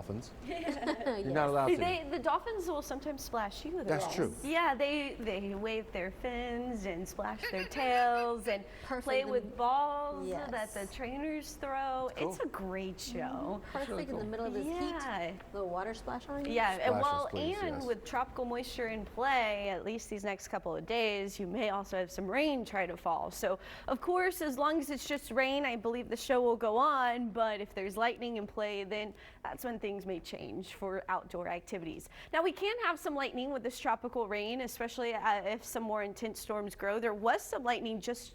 dolphins. Yes. You're not allowed to. The dolphins will sometimes splash you. That's true. Yeah, they wave their fins and splash their tails and play with balls that the trainers throw. Cool. It's a great show. Perfect really in the cool. middle of this heat. The water splash on you? Yeah, Splash us, well, please, and yes. with tropical moisture in play, at least these next couple of days, you may also have some rain try to fall. So, of course, as long as it's just rain, I believe the show will go on. But if there's lightning in play, then that's when things may change for outdoor activities. Now, we can have some lightning with this tropical rain, especially if some more intense storms grow. There was some lightning just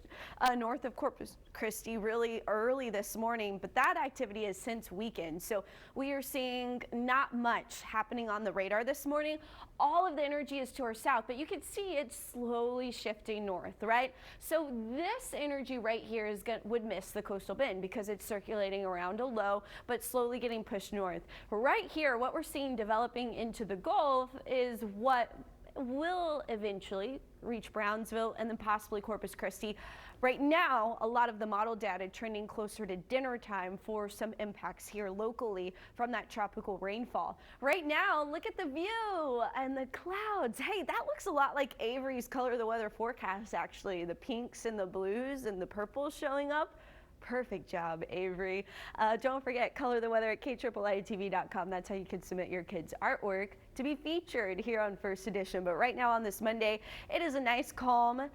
north of Corpus Christi really early this morning, but that activity has since weakened. So we are seeing not much happening on the radar this morning. All of the energy is to our south, but you can see it's slowly shifting north, right? So this energy right here would miss the coastal bend because it's circulating around a low, but slowly getting pushed north. Right here, what we're seeing developing into the Gulf is what will eventually reach Brownsville and then possibly Corpus Christi. Right now, a lot of the model data trending closer to dinner time for some impacts here locally from that tropical rainfall. Right now, look at the view and the clouds. Hey, that looks a lot like Avery's Color of the Weather forecast, actually. The pinks and the blues and the purples showing up. Perfect job, Avery. Don't forget, color the weather at KIIITV.com. That's how you can submit your kids' artwork to be featured here on First Edition. But right now on this Monday, it is a nice, calm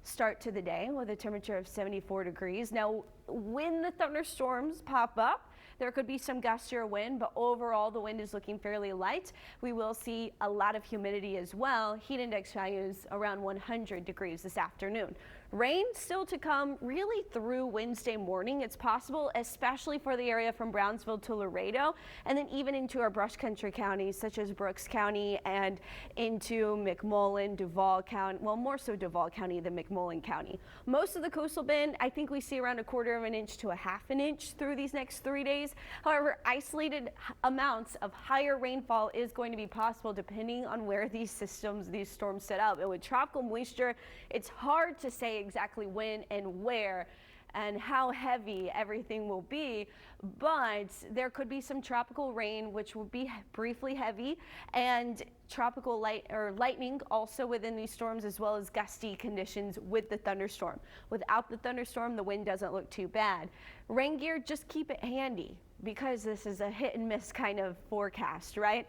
start to the day with a temperature of 74 degrees. Now, when the thunderstorms pop up, there could be some gustier wind, but overall the wind is looking fairly light. We will see a lot of humidity as well. Heat index values around 100 degrees this afternoon. Rain still to come really through Wednesday morning. It's possible, especially for the area from Brownsville to Laredo, and then even into our brush country counties such as Brooks County and into McMullen, Duval County, well, more so Duval County than McMullen County. Most of the coastal bend, I think we see around 1/4 of an inch to 1/2 an inch through these next 3 days. However, isolated amounts of higher rainfall is going to be possible depending on where these storms set up. And with tropical moisture, it's hard to say exactly when and where and how heavy everything will be, but there could be some tropical rain which will be briefly heavy, and tropical lightning also within these storms, as well as gusty conditions with the thunderstorm. Without the thunderstorm, the wind doesn't look too bad. Rain gear, just keep it handy because this is a hit and miss kind of forecast, right?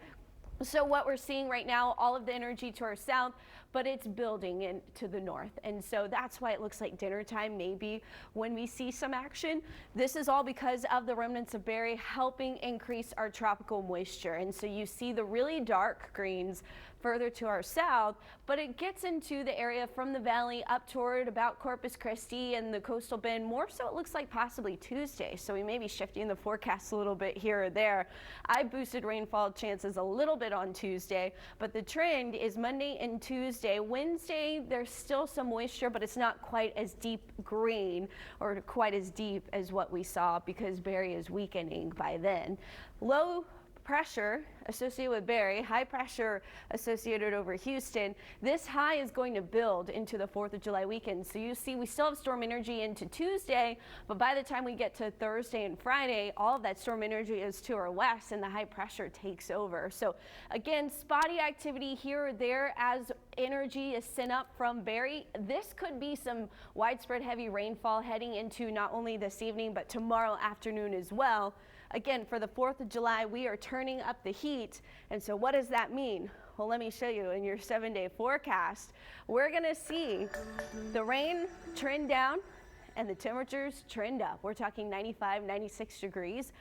So what we're seeing right now, all of the energy to our south, but it's building into the north. And so that's why it looks like dinner time maybe when we see some action. This is all because of the remnants of Barry helping increase our tropical moisture. And so you see the really dark greens further to our south, but it gets into the area from the valley up toward about Corpus Christi and the coastal bend. More so it looks like possibly Tuesday. So we may be shifting the forecast a little bit here or there. I boosted rainfall chances a little bit on Tuesday, but the trend is Monday and Tuesday. Wednesday, there's still some moisture, but it's not quite as deep green or quite as deep as what we saw because Barry is weakening by then. Low pressure associated with Barry, high pressure associated over Houston. This high is going to build into the 4th of July weekend. So you see we still have storm energy into Tuesday, but by the time we get to Thursday and Friday, all of that storm energy is to our west and the high pressure takes over. So again, spotty activity here or there as energy is sent up from Barry. This could be some widespread heavy rainfall heading into not only this evening, but tomorrow afternoon as well. Again, for the 4th of July, we are turning up the heat. And so what does that mean? Well, let me show you in your 7-day forecast. We're going to see the rain trend down and the temperatures trend up. We're talking 95, 96 degrees.